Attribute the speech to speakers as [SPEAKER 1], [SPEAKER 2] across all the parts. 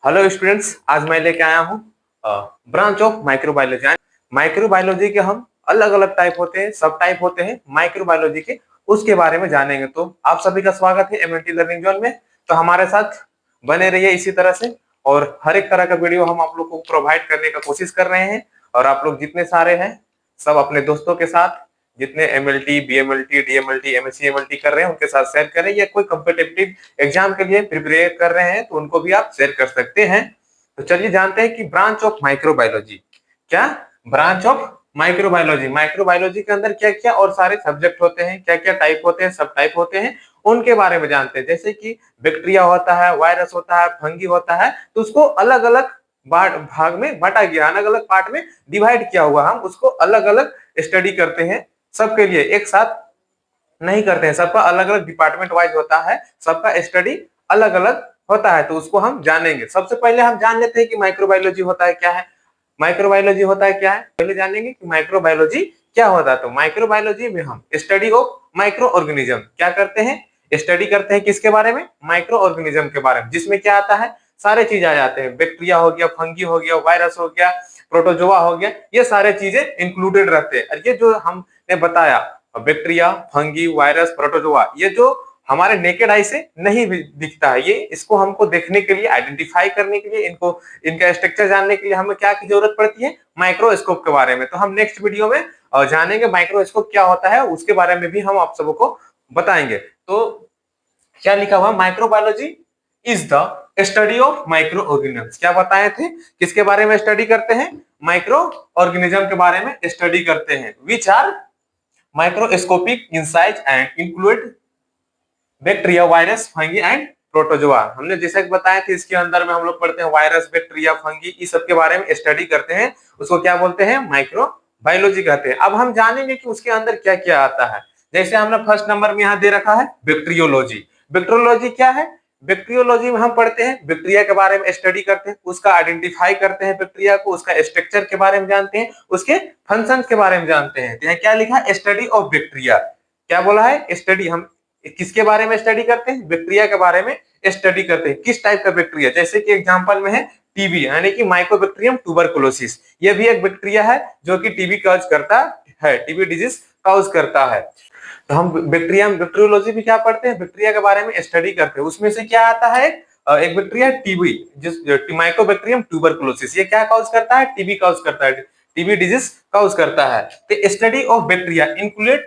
[SPEAKER 1] Hello students, आज मैं लेके आया हूँ ब्रांच ऑफ माइक्रोबायोलॉजी। माइक्रोबायोलॉजी के हम अलग अलग टाइप होते हैं, सब टाइप होते हैं माइक्रोबायोलॉजी के, उसके बारे में जानेंगे। तो आप सभी का स्वागत है एमएनटी लर्निंग जोन में। तो हमारे साथ बने रहिए इसी तरह से, और हर एक तरह का वीडियो हम आप लोग को प्रोवाइड करने का कोशिश कर रहे हैं। और आप लोग जितने सारे हैं सब अपने दोस्तों के साथ, जितने MLT, BMLT, DMLT, MSc MLT कर रहे हैं उनके साथ शेयर करें, या कोई कॉम्पिटिटिव एग्जाम के लिए प्रिपेयर कर रहे हैं तो उनको भी आप शेयर कर सकते हैं। तो चलिए जानते हैं कि ब्रांच ऑफ माइक्रोबायोलॉजी क्या। ब्रांच ऑफ माइक्रोबायोलॉजी, माइक्रोबायोलॉजी के अंदर क्या क्या और सारे सब्जेक्ट होते हैं, क्या क्या टाइप होते हैं, सब टाइप होते हैं, उनके बारे में जानते हैं। जैसे कि बैक्टीरिया होता है, वायरस होता है, फंगी होता है, तो उसको अलग अलग भाग में बांटा गया, अलग अलग पार्ट में डिवाइड किया हुआ, हम उसको अलग अलग स्टडी करते हैं। सबके लिए एक साथ नहीं करते हैं, सबका अलग अलग डिपार्टमेंट वाइज होता है, सबका स्टडी अलग अलग होता है, तो उसको हम जानेंगे। सबसे पहले हम जान लेते हैं कि माइक्रोबायोलॉजी होता है क्या है। माइक्रोबायोलॉजी होता है क्या है, पहले जानेंगे कि माइक्रोबायोलॉजी क्या होता है। तो माइक्रोबायोलॉजी में हम स्टडी ऑफ माइक्रो ऑर्गेनिज्म क्या करते हैं, स्टडी करते हैं किसके बारे में, माइक्रो ऑर्गेनिज्म के बारे में, जिसमें क्या आता है, सारे चीज आ जाते हैं। बैक्टीरिया हो गया, फंगी हो गया, वायरस हो गया, प्रोटोजोआ हो गया, ये सारे चीजें इंक्लूडेड रहते हैं। और ये जो हमने बताया, बैक्टीरिया, फंगी, वायरस, प्रोटोजोआ, ये जो हमारे नेकेड आई से नहीं दिखता है, ये इसको हमको देखने के लिए, आइडेंटिफाई करने के लिए, इनको इनका स्ट्रक्चर जानने के लिए हमें क्या की जरूरत पड़ती है, माइक्रोस्कोप के बारे में। तो हम नेक्स्ट वीडियो में जानेंगे माइक्रोस्कोप क्या होता है, उसके बारे में भी हम आप सबको बताएंगे। तो क्या लिखा हुआ, microbiology is the study of micro organism. क्या बताए थे, किसके बारे में स्टडी करते हैं, माइक्रो ऑर्गेनिज्म के बारे में स्टडी करते हैं, which are microscopic in size and include bacteria, virus, fungi and protozoa. हमने जैसे बताया कि इसके अंदर में हम लोग पढ़ते हैं वायरस, बैक्टीरिया, फंगी, इस सब के बारे में स्टडी करते हैं, उसको क्या बोलते हैं, माइक्रोबायोलॉजी कहते हैं। अब हम जानेंगे कि उसके अंदर क्या क्या आता है। जैसे हमने फर्स्ट नंबर में यहाँ दे रखा है बैक्टीरियोलॉजी। बैक्टीरियोलॉजी क्या है, बैक्टीरियोलॉजी में हम पढ़ते हैं बैक्टीरिया के बारे में स्टडी करते हैं, उसका आइडेंटिफाई करते हैं बैक्टीरिया को, उसका स्ट्रक्चर के बारे में जानते हैं, उसके फंक्शन के बारे में जानते हैं। तो यहाँ क्या लिखा है, स्टडी ऑफ बैक्टीरिया। क्या बोला है, स्टडी, हम किसके बारे में स्टडी करते हैं, बैक्टीरिया के बारे में स्टडी करते हैं। किस टाइप का बैक्टीरिया, जैसे कि एग्जांपल में है टीबी, यानी कि माइकोबैक्टीरियम ट्यूबरकुलोसिस, ये भी एक बैक्टीरिया है जो कि टीबी कॉज करता है, टीबी डिजीज कॉज करता है। तो हम बैक्टीरियोलॉजी भी क्या पढ़ते हैं, बैक्टीरिया के बारे में स्टडी करते हैं। उसमें से क्या आता है, एक बैक्टीरिया टीबी, जिस माइकोबैक्टीरियम ट्यूबरकुलोसिस, ये क्या कॉज करता है, टीबी कॉज करता है, टीबी डिजीज कॉज करता है। तो study of bacteria include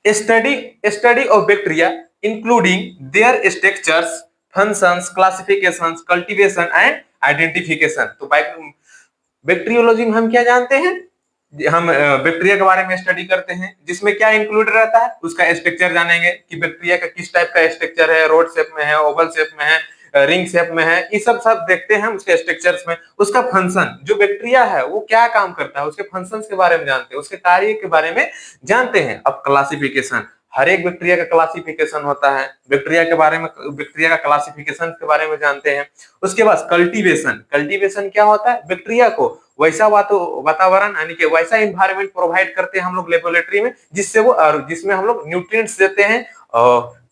[SPEAKER 1] study of bacteria including their structures, functions, classifications, cultivation and identification। तो बैक्टीरियोलॉजी में हम क्या जानते हैं, हम बैक्टीरिया के बारे में स्टडी करते हैं, जिसमें क्या इंक्लूड रहता है, उसका स्ट्रक्चर जानेंगे कि बैक्टीरिया का किस टाइप का स्ट्रक्चर है, रोड शेप में है, ओवल शेप में है, रिंग शेप में है, ये सब सब देखते हैं उसके स्ट्रक्चर्स में। उसका फंक्शन, जो बैक्टीरिया है वो क्या काम करता है, उसके फंक्शंस के बारे में जानते हैं, उसके कार्य के बारे में जानते हैं। अब क्लासिफिकेशन, हर एक बैक्टीरिया का क्लासिफिकेशन होता है, बैक्टीरिया के बारे में, बैक्टीरिया का क्लासिफिकेशन के बारे में जानते हैं। उसके बाद कल्टीवेशन, कल्टीवेशन क्या होता है, बैक्टीरिया को वैसा वातावरण, यानी कि वैसा एनवायरनमेंट प्रोवाइड करते हैं हम लोग लेबोरेटरी में, जिससे वो, जिसमें हम लोग न्यूट्रिएंट्स देते हैं,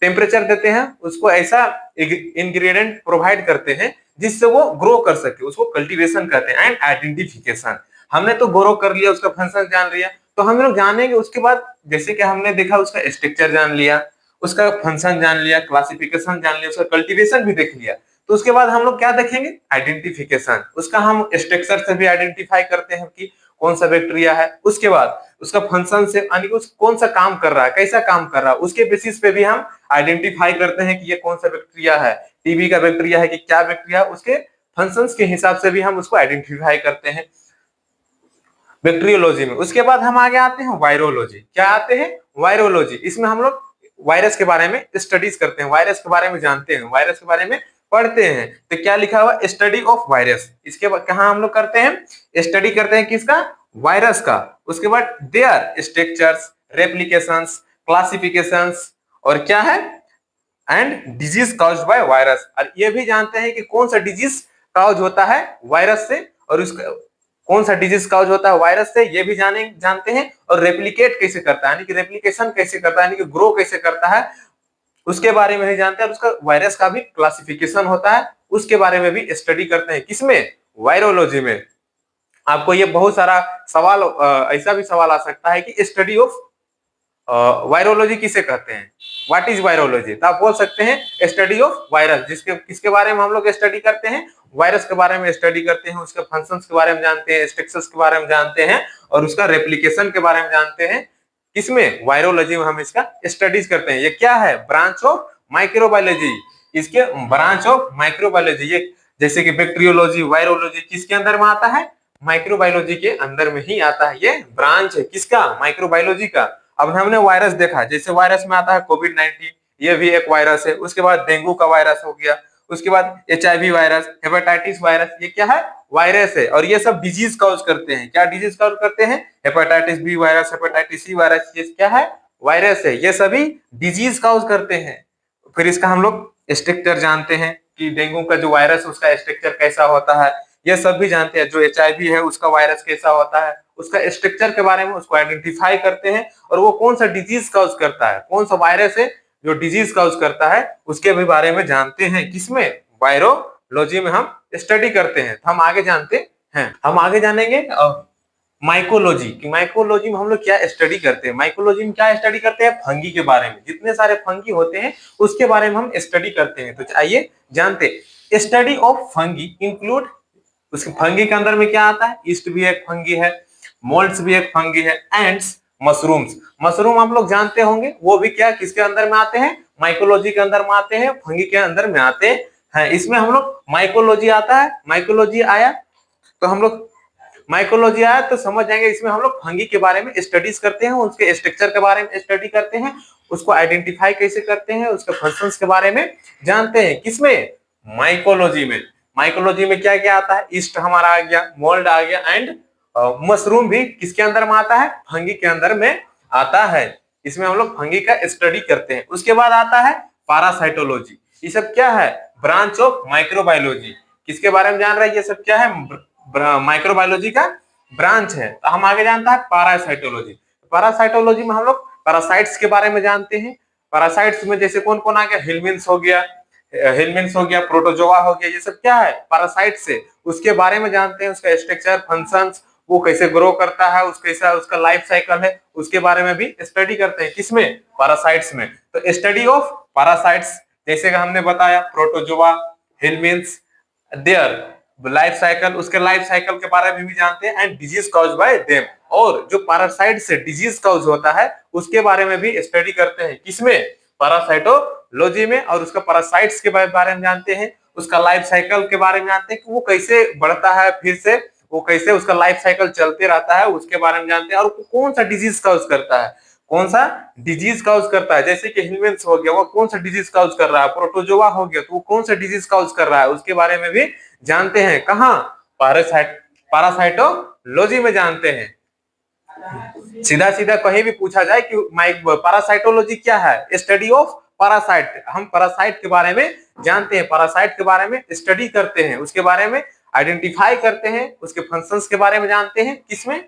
[SPEAKER 1] टेम्परेचर देते हैं, उसको ऐसा इंग्रेडिएंट प्रोवाइड करते हैं जिससे वो ग्रो कर सके, उसको कल्टीवेशन कहते हैं। एंड आइडेंटिफिकेशन, हमने तो ग्रो कर लिया, उसका फंक्शन जान लिया, तो हम लोग जानेंगे उसके बाद, जैसे कि हमने देखा उसका स्ट्रक्चर जान लिया, उसका फंक्शन जान लिया, क्लासिफिकेशन जान लिया, उसका कल्टीवेशन भी देख लिया, तो उसके बाद हम लोग क्या देखेंगे, आइडेंटिफिकेशन। उसका हम स्ट्रक्चर से भी आइडेंटिफाई करते हैं कि कौन सा बैक्टीरिया है। उसके बाद उसका फंक्शन से, यानी कि कौन सा काम कर रहा है, कैसा काम कर रहा है, उसके बेसिस पे भी हम आइडेंटिफाई करते हैं कि ये कौन सा बैक्टीरिया है, टीबी का बैक्टीरिया है कि क्या बैक्टीरिया, उसके फंक्शंस के हिसाब से भी हम उसको आइडेंटिफाई करते हैं बैक्टीरियोलॉजी में। उसके बाद हम आगे आते हैं वायरोलॉजी। क्या आते हैं, वायरोलॉजी, इसमें हम लोग वायरस के बारे में स्टडीज करते हैं, वायरस के बारे में जानते हैं, वायरस के बारे में पढ़ते हैं। तो क्या लिखा हुआ, स्टडी ऑफ वायरस, इसके बाद कहा हम लोग करते हैं, स्टडी करते हैं किसका, वायरस का। उसके बाद देयर स्ट्रक्चर्स, रेप्लिकेशंस, क्लासिफिकेशंस, और क्या है, and disease caused by virus. और ये भी जानते हैं कि कौन सा डिजीज कॉज होता है वायरस से, और उसका कौन सा डिजीज कॉज होता है वायरस से, ये भी जानते हैं। और रेप्लिकेट कैसे करता है, यानी कि रेप्लिकेशन कैसे करता है, यानी कि ग्रो कैसे करता है, उसके बारे में भी जानते हैं। उसका वायरस का भी क्लासिफिकेशन होता है, उसके बारे में भी स्टडी करते हैं। किसमें? वायरोलॉजी में। आपको ये बहुत सारा सवाल ऐसा भी सवाल आ सकता है कि स्टडी ऑफ वायरोलॉजी किसे कहते हैं, व्हाट इज वायरोलॉजी? तो आप बोल सकते हैं स्टडी ऑफ वायरस। जिसके किसके बारे में हम लोग स्टडी करते हैं? वायरस के बारे में स्टडी करते हैं, उसके फंक्शंस के बारे में जानते हैं, स्ट्रक्चर्स के बारे में जानते हैं और उसका रेप्लिकेशन के बारे में जानते हैं। किसमें? वायरोलॉजी में हम इसका स्टडीज करते हैं। ये क्या है? Branch of microbiology. इसके ब्रांच ऑफ माइक्रोबायोलॉजी। ये जैसे कि बैक्टीरियोलॉजी, वायरोलॉजी किसके अंदर में आता है? माइक्रोबायोलॉजी के अंदर में ही आता है। ये ब्रांच है किसका? माइक्रोबायोलॉजी का। अब हमने वायरस देखा, जैसे वायरस में आता है कोविड-19, ये भी एक वायरस है। उसके बाद डेंगू का वायरस हो गया, उसके बाद HIV वायरस, हेपेटाइटिस वायरस, ये क्या है? वायरस है। और ये सब डिजीज कॉज करते हैं। क्या डिजीज कॉज करते हैं? Hepatitis B virus, hepatitis C virus, ये क्या है? वायरस है। ये सभी डिजीज कॉज करते हैं। फिर इसका हम लोग स्ट्रक्चर जानते हैं कि डेंगू का जो वायरस उसका स्ट्रक्चर कैसा होता है, ये सब भी जानते हैं। जो HIV है उसका वायरस कैसा होता है, उसका स्ट्रक्चर के बारे में उसको आइडेंटिफाई करते हैं और वो कौन सा डिजीज कॉज करता है, कौन सा वायरस है जो डिजीज कॉज करता है, उसके भी बारे में जानते हैं। किसमें? वायरोलॉजी में हम स्टडी करते हैं। तो हम आगे जानते हैं, हम आगे जानेंगे माइकोलॉजी की। माइकोलॉजी में हम लोग क्या स्टडी करते हैं? माइकोलॉजी में क्या स्टडी करते हैं? फंगी के बारे में। जितने सारे फंगी होते हैं उसके बारे में हम स्टडी करते हैं। तो आइए जानते हैं। स्टडी ऑफ फंगी इंक्लूड, उसके फंगी के अंदर में क्या आता है? ईस्ट भी एक फंगी है, मोल्ड्स भी एक फंगी है, एंड्स, मशरूम्स। मशरूम आप लोग जानते होंगे, वो भी क्या किसके अंदर में आते हैं? माइकोलॉजी के अंदर में आते हैं, फंगी के अंदर में आते हैं। इसमें हम लोग माइकोलॉजी आता है। माइकोलॉजी आया तो हम लोग माइकोलॉजी आया तो समझ जाएंगे, इसमें हम लोग फंगी के बारे में स्टडीज करते हैं, उसके स्ट्रक्चर के बारे में स्टडी करते हैं, उसको आइडेंटिफाई कैसे करते हैं, उसके फंक्शंस के बारे में जानते हैं। किसमें? माइकोलॉजी में। माइकोलॉजी में क्या क्या आता है? ईस्ट हमारा आ गया, मोल्ड आ गया, एंड मशरूम भी किसके अंदर में आता है? फंगी के अंदर में आता है। इसमें हम लोग फंगी का स्टडी करते हैं। उसके बाद आता है पारासाइटोलॉजी। ये सब क्या है? Branch of microbiology. किसके बारे में जान रहे हैं? ये सब क्या है? माइक्रोबायोलॉजी का ब्रांच है। तो हम आगे जानता है पारासाइटोलॉजी। पारासाइटोलॉजी में हम लोग पैरासाइट्स के बारे में जानते हैं। पैरासाइट्स में जैसे कौन कौन आ गया? हेलमिन्थ्स हो गया, प्रोटोजोआ हो गया, ये सब क्या है? पैरासाइट से। उसके बारे में जानते हैं, उसका स्ट्रक्चर, फंक्शंस, वो कैसे ग्रो करता है, कैसा उसका लाइफ साइकिल है, उसके बारे में भी स्टडी करते हैं। किसमें? पैरासाइट्स में। तो स्टडी ऑफ पैरासाइट्स, जैसे कि हमने बताया protozoa, helminths, their life cycle, उसके लाइफ साइकिल के बारे में भी जानते हैं, and disease cause by them. और जो पैरासाइट से डिजीज कॉज होता है उसके बारे में भी स्टडी करते हैं। किसमें? पैरासाइटोलॉजी में। और उसका पैरासाइट्स के बारे में जानते हैं, उसका लाइफ साइकिल के बारे में जानते हैं कि वो कैसे बढ़ता है, फिर से वो कैसे उसका लाइफ साइकिल चलते रहता है, उसके बारे में जानते हैं। और कौन सा डिजीज कॉज करता है, कौन सा डिजीज कॉज करता है। जैसे कि हेलमिन्थ्स हो गया, वो कौन सा डिजीज कॉज कर रहा है, प्रोटोजोआ हो गया तो वो कौन सा डिजीज कॉज कर रहा है, उसके बारे में भी जानते हैं। कहां? पैरासाइटोलॉजी में जानते हैं। सीधा सीधा कहीं भी पूछा जाए कि पैरासाइटोलॉजी क्या है? Study of parasite. हम पैरासाइट के बारे में जानते हैं, पैरासाइट के बारे में स्टडी करते हैं, उसके बारे में आइडेंटिफाई करते हैं, उसके फंक्शंस के बारे में जानते हैं। किसमें?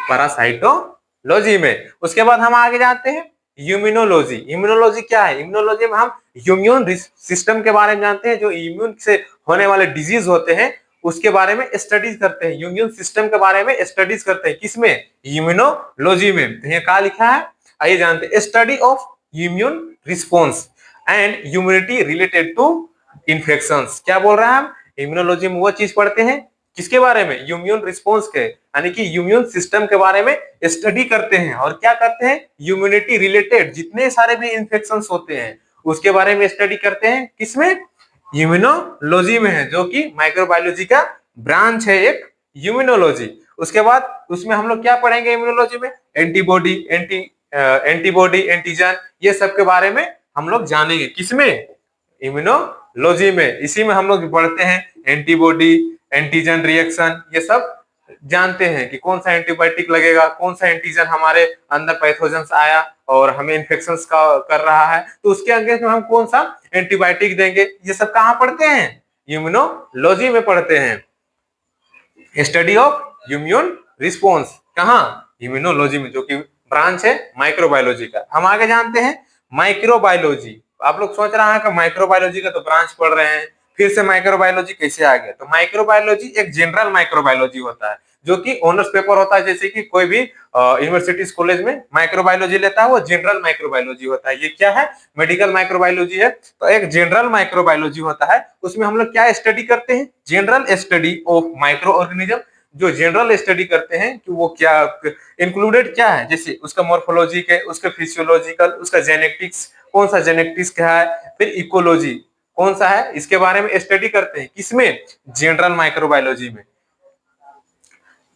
[SPEAKER 1] पैरासाइटोलॉजी में। उसके बाद हम आगे जाते हैं इम्यूनोलॉजी। इम्यूनोलॉजी क्या है? इम्यूनोलॉजी में हम इम्यून सिस्टम के बारे में जानते हैं, जो इम्यून से होने वाले डिजीज होते हैं उसके बारे में स्टडीज करते हैं, इम्यून सिस्टम के बारे में स्टडीज करते हैं। किसमें? इम्यूनोलॉजी में। तो ये क्या लिखा है? आइए जानते हैं। Study of immune response and immunity related to infections. क्या बोल रहे हैं हम? इम्यूनोलॉजी में वो चीज पढ़ते हैं किसके बारे में? इम्यून रिस्पॉन्स के, यानी कि इम्यून सिस्टम के बारे में स्टडी करते हैं। और क्या करते हैं? इम्यूनिटी रिलेटेड जितने सारे भी इन्फेक्शंस होते हैं उसके बारे में स्टडी करते हैं। किसमें? इम्यूनोलॉजी में है, जो कि माइक्रोबायोलॉजी का ब्रांच है एक, इम्यूनोलॉजी। उसके बाद उसमें हम लोग क्या पढ़ेंगे इम्यूनोलॉजी में? एंटीबॉडी, एंटीजन, ये सब के बारे में हम लोग जानेंगे। किसमें? इम्यूनोलॉजी में। इसी में हम लोग पढ़ते हैं एंटीबॉडी, एंटीजन रिएक्शन, ये सब जानते हैं कि कौन सा एंटीबायोटिक लगेगा, कौन सा एंटीजन हमारे अंदर पैथोजेंस आया और हमें इन्फेक्शंस का कर रहा है तो उसके अगेंस्ट में हम कौन सा एंटीबायोटिक देंगे। ये सब कहाँ पढ़ते हैं? इम्यूनोलॉजी में पढ़ते हैं। स्टडी ऑफ इम्यून रिस्पॉन्स कहाँ? इम्यूनोलॉजी में, जो कि ब्रांच है माइक्रोबायोलॉजी का। हम आगे जानते हैं माइक्रोबायोलॉजी। आप लोग सोच रहे हैं कि माइक्रोबायोलॉजी का तो ब्रांच पढ़ रहे हैं, फिर से माइक्रोबायोलॉजी कैसे आ गया? तो माइक्रोबायोलॉजी एक जनरल माइक्रोबायोलॉजी होता है, जो कि ऑनर्स पेपर होता है। जैसे कि कोई भी यूनिवर्सिटीज कॉलेज में माइक्रोबायोलॉजी लेता है, वो जनरल माइक्रोबायोलॉजी होता है। ये क्या है? मेडिकल माइक्रोबायोलॉजी है। तो एक जनरल माइक्रोबायोलॉजी होता है, उसमें हम लोग क्या स्टडी करते हैं? General study of micro organism. जो जनरल स्टडी करते हैं कि वो क्या इंक्लूडेड क्या है, जैसे उसका मोर्फोलॉजी के, उसका फिजियोलॉजिकल, उसका जेनेटिक्स, कौन सा जेनेटिक्स क्या है, फिर इकोलॉजी कौन सा है, इसके बारे में स्टडी करते हैं। किसमें? जनरल माइक्रोबायोलॉजी में।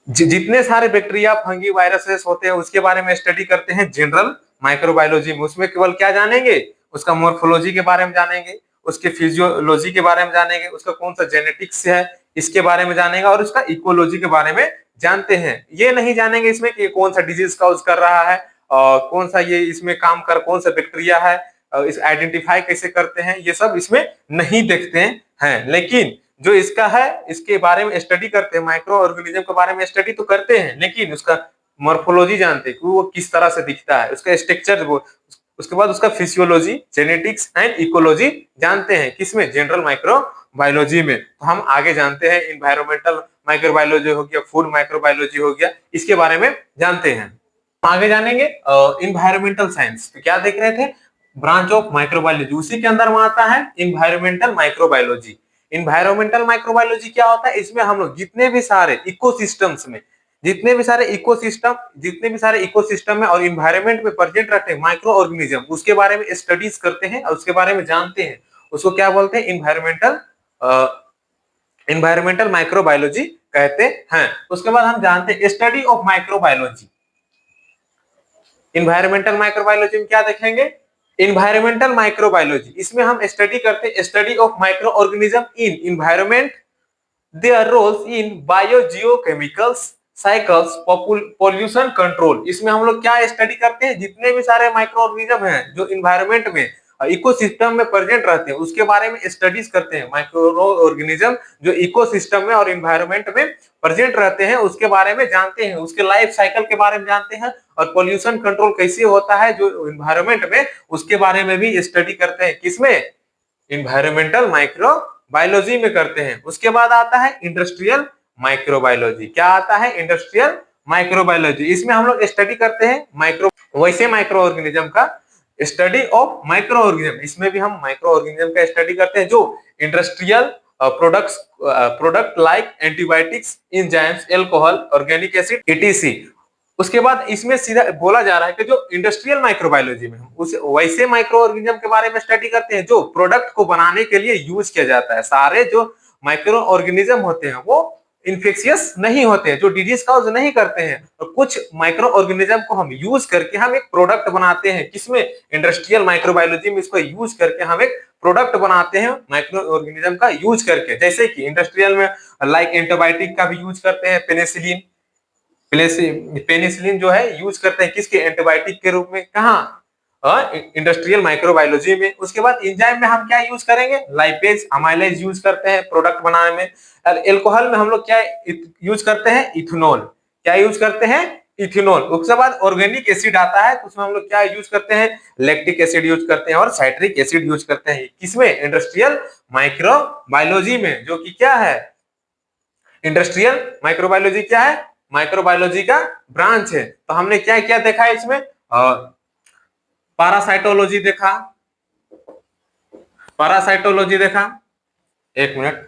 [SPEAKER 1] जितने सारे बैक्टीरिया, फंगी, वायरसेस होते हैं उसके बारे में स्टडी करते हैं जनरल माइक्रोबायोलॉजी में। उसमें केवल क्या जानेंगे? उसका मोर्फोलॉजी के बारे में जानेंगे, उसके फिजियोलॉजी के बारे में जानेंगे, उसका कौन सा जेनेटिक्स है इसके बारे में जानेंगे, और उसका इकोलॉजी के बारे में जानते हैं। ये नहीं जानेंगे इसमें कि कौन सा डिजीज काउज कर रहा है, और कौन सा ये इसमें काम कर, कौन सा बैक्टीरिया है, इस आइडेंटिफाई कैसे करते हैं, ये सब इसमें नहीं देखते हैं। लेकिन जो इसका है, इसके बारे में स्टडी करते हैं, माइक्रो ऑर्गेनिज्म के बारे में स्टडी तो करते हैं, लेकिन उसका मॉर्फोलॉजी जानते हैं कि वो किस तरह से दिखता है, उसका स्ट्रक्चर, वो उसके बाद उसका फिजियोलॉजी, जेनेटिक्स एंड इकोलॉजी जानते हैं। किसमें? जनरल माइक्रोबायोलॉजी में। तो हम आगे जानते हैं इन्वायरमेंटल माइक्रोबायोलॉजी हो गया, फूड माइक्रोबायोलॉजी हो गया, इसके बारे में जानते हैं। आगे जानेंगे इन्वायरमेंटल साइंस। तो क्या देख रहे थे? ब्रांच ऑफ माइक्रोबायोलॉजी, उसी के अंदर में आता है इन्वायरमेंटल माइक्रोबायोलॉजी। इन्वायरमेंटल माइक्रोबायोलॉजी क्या होता है? इसमें हम लोग जितने भी सारे इकोसिस्टम्स में, जितने भी सारे इकोसिस्टम में और इन्वायरमेंट में प्रेजेंट रहते हैं माइक्रो ऑर्गेनिज्म, उसके बारे में स्टडीज करते हैं और उसके बारे में जानते हैं। उसको क्या बोलते हैं? इन्वायरमेंटल माइक्रोबायोलॉजी कहते हैं। उसके बाद हम जानते हैं study of microbiology. Environmental microbiology में क्या देखेंगे? इन्वायरमेंटल माइक्रोबायोलॉजी, इसमें हम स्टडी करते हैं study of micro organism in environment, their roles in biogeochemicals cycles, pollution control. इसमें हम लोग क्या स्टडी करते हैं? जितने भी सारे माइक्रो ऑर्गेनिज्म हैं जो इन्वायरमेंट में, इकोसिस्टम में प्रेजेंट रहते हैं, उसके बारे में स्टडीज करते हैं। माइक्रो ऑर्गेनिज्म जो इकोसिस्टम में और इन्वायरमेंट में प्रेजेंट रहते हैं उसके बारे में जानते हैं, उसके लाइफ साइकिल के बारे में जानते हैं, और पॉल्यूशन कंट्रोल कैसे होता है जो इन्वायरमेंट में, उसके बारे में भी स्टडी करते हैं। किसमें? इन्वायरमेंटल माइक्रोबायोलॉजी में करते हैं। उसके बाद आता है इंडस्ट्रियल माइक्रोबायोलॉजी। क्या आता है? Industrial microbiology. इसमें हम लोग स्टडी करते हैं वैसे माइक्रो ऑर्गेनिज्म का स्टडी ऑफ माइक्रो ऑर्गेनिज्म। इसमें भी हम माइक्रो ऑर्गेनिज्म का स्टडी करते हैं जो industrial product like antibiotics, enzymes, alcohol, organic acid, etc. उसके बाद इसमें सीधा बोला जा रहा है कि जो इंडस्ट्रियल माइक्रोबायोलॉजी में हम उस वैसे माइक्रो ऑर्गेनिज्म के बारे में स्टडी करते हैं जो प्रोडक्ट को बनाने के लिए यूज किया जाता है। सारे जो माइक्रो ऑर्गेनिज्म होते हैं वो इन्फेक्शियस नहीं होते हैं, जो डिजीज काउज नहीं करते हैं, और कुछ माइक्रो ऑर्गेनिज्म को हम यूज करके हम एक प्रोडक्ट बनाते हैं। किसमें? इंडस्ट्रियल माइक्रोबायोलॉजी में इसको यूज करके हम एक प्रोडक्ट बनाते हैं माइक्रो ऑर्गेनिज्म का यूज करके। जैसे कि इंडस्ट्रियल में लाइक एंटीबायोटिक का भी यूज करते हैं, पेनिसिलिन। पेनिसिलिन जो है यूज करते हैं किसके? एंटीबायोटिक के रूप में। कहाँ? इंडस्ट्रियल माइक्रोबायोलॉजी में। उसके बाद एंजाइम में हम क्या यूज करेंगे? लाइपेज, अमाइलेज यूज करते हैं प्रोडक्ट बनाने में। और एल्कोहल में हम लोग क्या यूज करते हैं? इथेनॉल। क्या यूज करते हैं? इथेनॉल। उसके बाद ऑर्गेनिक एसिड आता है, तो उसमें हम लोग क्या यूज करते हैं? लैक्टिक एसिड यूज करते हैं और साइट्रिक एसिड यूज करते हैं। किसमें? इंडस्ट्रियल माइक्रोबायोलॉजी में, जो कि क्या है? इंडस्ट्रियल माइक्रोबायोलॉजी क्या है? माइक्रोबायोलॉजी का ब्रांच है। तो हमने क्या क्या देखा है इसमें? पैरासाइटोलॉजी देखा, पैरासाइटोलॉजी देखा, एक minute,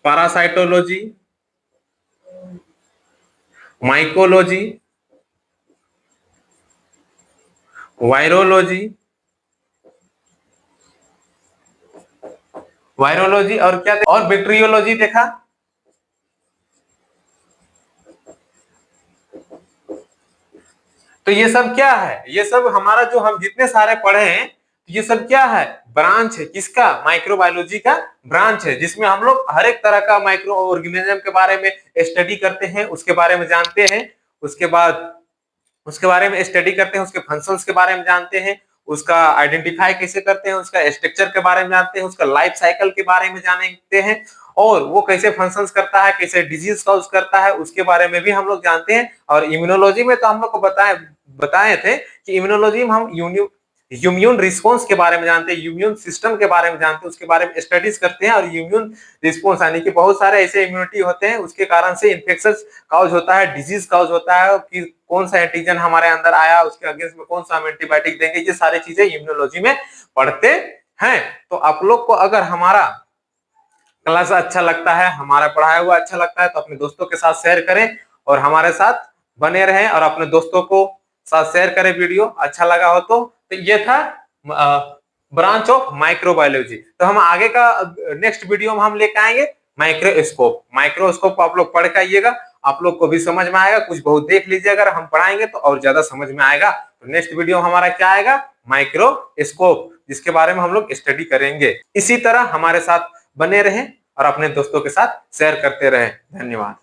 [SPEAKER 1] parasitology, mycology, virology, virology, और क्या और बैक्टीरियोलॉजी देखा। तो ये सब क्या है? ये सब हमारा जो हम जितने सारे पढ़े हैं, ये सब क्या है? ब्रांच है। किसका? माइक्रोबायोलॉजी का ब्रांच है, जिसमें हम लोग हर एक तरह का माइक्रो ऑर्गेनिज्म के बारे में स्टडी करते हैं, उसके बारे में जानते हैं। उसके बाद उसके बारे में स्टडी करते हैं, उसके फंक्शंस के बारे में जानते हैं, उसका आइडेंटिफाई कैसे करते हैं, उसका स्ट्रक्चर के बारे में जानते हैं, उसका लाइफ साइकिल के बारे में जानते हैं, और वो कैसे फंक्शंस करता है, कैसे डिजीज काउज करता है, उसके बारे में भी हम लोग जानते हैं। और इम्यूनोलॉजी में तो हम लोग को बताए थे कि इम्यूनोलॉजी में हम इम्यून रिस्पॉन्स के बारे में जानते हैं, इम्यून सिस्टम के बारे में जानते हैं, उसके बारे में स्टडीज करते हैं। और इम्यून रिस्पॉन्स यानी कि बहुत सारे ऐसे इम्यूनिटी होते हैं उसके कारण से इन्फेक्शन काउज होता है, डिजीज काउज होता है, कि कौन सा एंटीजन हमारे अंदर आया उसके अगेंस्ट में कौन सा हम एंटीबायोटिक देंगे, ये सारी चीजें इम्यूनोलॉजी में पढ़ते हैं। तो आप लोग को अगर हमारा क्लास अच्छा लगता है, हमारा पढ़ाया हुआ अच्छा लगता है, तो अपने दोस्तों के साथ शेयर करें और हमारे साथ बने रहें और अपने दोस्तों को साथ शेयर करें। वीडियो अच्छा लगा हो तो ये था ब्रांच ऑफ माइक्रोबायोलॉजी। तो हम आगे का नेक्स्ट वीडियो में हम लेके आएंगे माइक्रोस्कोप। माइक्रोस्कोप को आप लोग पढ़ के आइएगा, आप लोग को भी समझ में आएगा, कुछ बहुत देख लीजिए, अगर हम पढ़ाएंगे तो और ज्यादा समझ में आएगा। तो नेक्स्ट वीडियो हमारा क्या आएगा, माइक्रोस्कोप, जिसके बारे में हम लोग स्टडी करेंगे। इसी तरह हमारे साथ बने रहें और अपने दोस्तों के साथ शेयर करते रहें। धन्यवाद।